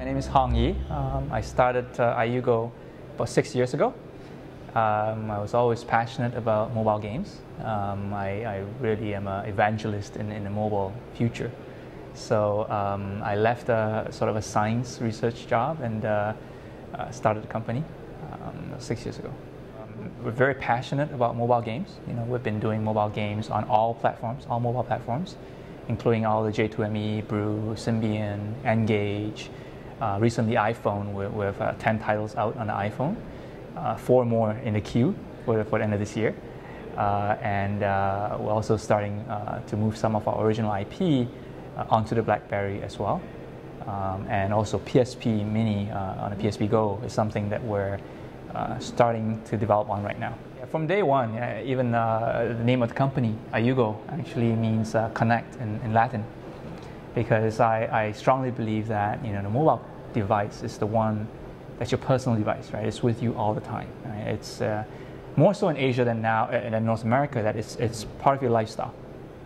My name is Yee. I started Ayugo about 6 years ago. I was always passionate about mobile games. I really am an evangelist in the mobile future. So I left sort of a science research job and started a company 6 years ago. We're very passionate about mobile games. We've been doing mobile games on all platforms, all mobile platforms, including all the J2ME, Brew, Symbian, Engage. Recently iPhone with 10 titles out on the iPhone, 4 more in the queue for the end of this year. And we're also starting to move some of our original IP onto the BlackBerry as well. And also PSP Mini on the PSP Go is something that we're starting to develop on right now. From day one, even the name of the company, Ayugo, actually means connect in Latin, because I strongly believe that the mobile device is the one that's your personal device, right? It's with you all the time. Right? It's more so in Asia than North America, that it's part of your lifestyle,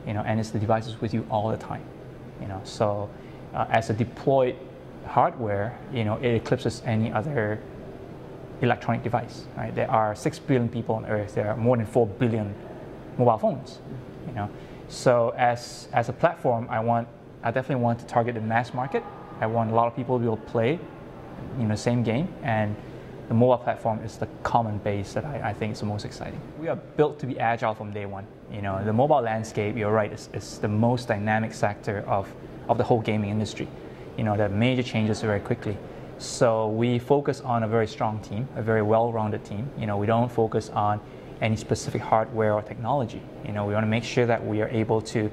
and it's the devices with you all the time, So as a deployed hardware, it eclipses any other electronic device, right? There are 6 billion people on Earth. There are more than 4 billion mobile phones, So as a platform, I definitely want to target the mass market. I want a lot of people to be able to play, the same game, and the mobile platform is the common base that I think is the most exciting. We are built to be agile from day one. The mobile landscape, you're right, is the most dynamic sector of the whole gaming industry. There are major changes very quickly. So we focus on a very strong team, a very well-rounded team. We don't focus on any specific hardware or technology. We want to make sure that we are able to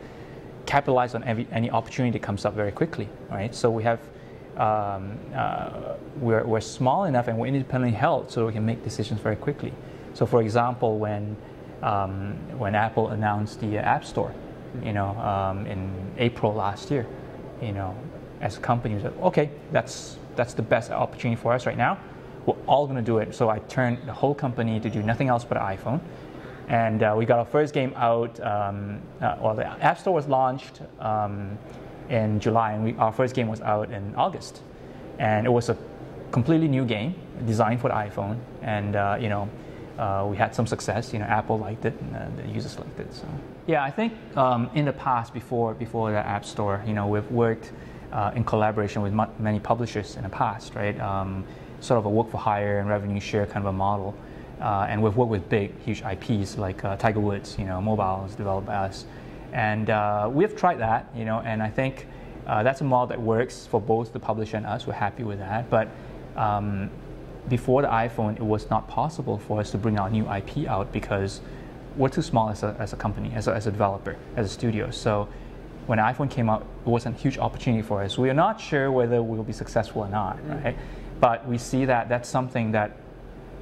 capitalize on any opportunity that comes up very quickly, right? So we have, we're small enough and we're independently held so we can make decisions very quickly. So for example, when Apple announced the App Store, in April last year, as a company, we said, okay, that's the best opportunity for us right now. We're all going to do it. So I turned the whole company to do nothing else but an iPhone. And we got our first game out, the App Store was launched in July, and our first game was out in August. And it was a completely new game, designed for the iPhone. And, we had some success. Apple liked it, and the users liked it. So yeah, I think in the past, before the App Store, we've worked in collaboration with many publishers in the past, right? Sort of a work for hire and revenue share kind of a model. And we've worked with big, huge IPs like Tiger Woods, mobile is developed by us. And we've tried that, and I think that's a model that works for both the publisher and us. We're happy with that. But before the iPhone, it was not possible for us to bring our new IP out because we're too small as a company, as a developer, as a studio. So when the iPhone came out, it was a huge opportunity for us. We are not sure whether we'll be successful or not, right? But we see that that's something that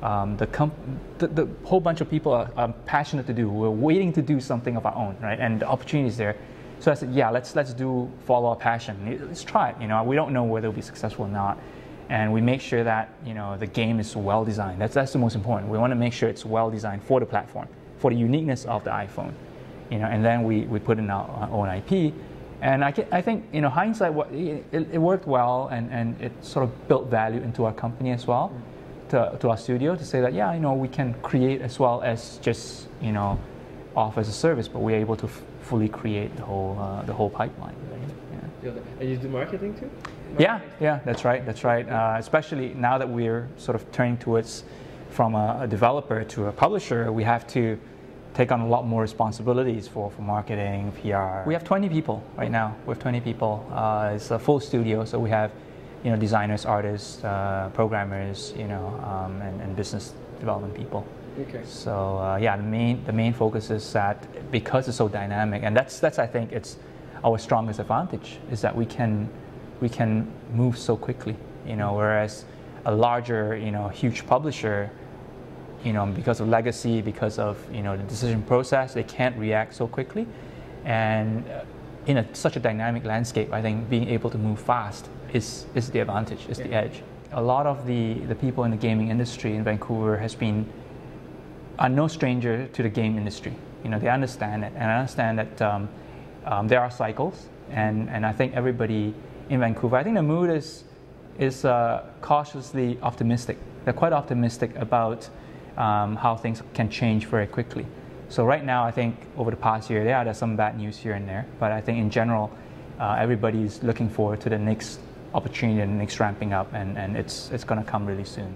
the whole bunch of people are passionate to do. We're waiting to do something of our own, right? And the opportunity is there. So I said, yeah, let's follow our passion. Let's try it. We don't know whether it'll be successful or not. And we make sure that the game is well designed. That's the most important. We want to make sure it's well designed for the platform, for the uniqueness of the iPhone. And then we put in our own IP. And I think, hindsight, it worked well, and it sort of built value into our company as well, to our studio, to say that, yeah, we can create as well as just, offer as a service, but we're able to fully create the whole pipeline. Right? Yeah. And you do marketing too? Yeah, that's right. Especially now that we're sort of turning towards from a developer to a publisher, we have to take on a lot more responsibilities for marketing, PR. We have 20 people right now. We have 20 people. It's a full studio, so we have designers, artists, programmers, and business development people. Okay. So yeah, the main focus is that because it's so dynamic, and that's I think it's our strongest advantage, is that we can move so quickly. Whereas a larger huge publisher, because of legacy, because of the decision process, they can't react so quickly. And in such a dynamic landscape, I think being able to move fast is the advantage, is the edge. A lot of the people in the gaming industry in Vancouver are no stranger to the game industry. They understand it, and I understand that there are cycles, and I think everybody in Vancouver, I think the mood is is cautiously optimistic. They're quite optimistic about how things can change very quickly. So right now, I think over the past year, there's some bad news here and there, but I think in general, everybody's looking forward to the next opportunity and the next ramping up, and it's going to come really soon.